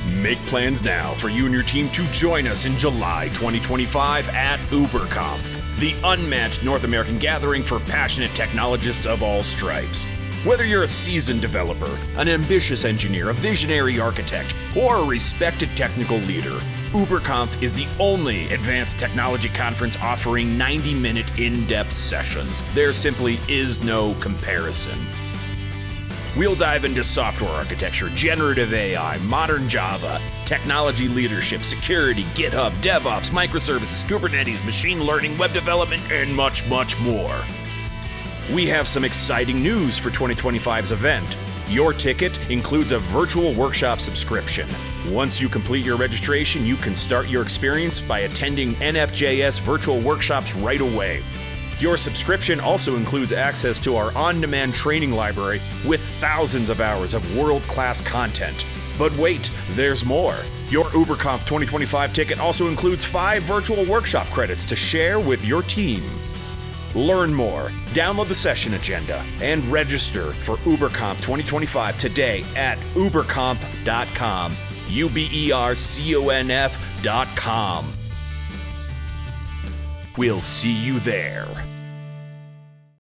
Make plans now for you and your team to join us in July 2025 at ÜberConf, the unmatched North American gathering for passionate technologists of all stripes. Whether you're a seasoned developer, an ambitious engineer, a visionary architect, or a respected technical leader, ÜberConf is the only advanced technology conference offering 90-minute in-depth sessions. There simply is no comparison. We'll dive into software architecture, generative AI, modern Java, technology leadership, security, GitHub, DevOps, Microservices, Kubernetes, machine learning, web development, and much, much more. We have some exciting news for 2025's event. Your ticket includes a virtual workshop subscription. Once you complete your registration, you can start your experience by attending NFJS virtual workshops right away. Your subscription also includes access to our on-demand training library with thousands of hours of world-class content. But wait, there's more. Your ÜberConf 2025 ticket also includes 5 virtual workshop credits to share with your team. Learn more, download the session agenda, and register for ÜberConf 2025 today at uberconf.com, uberconf.com. We'll see you there.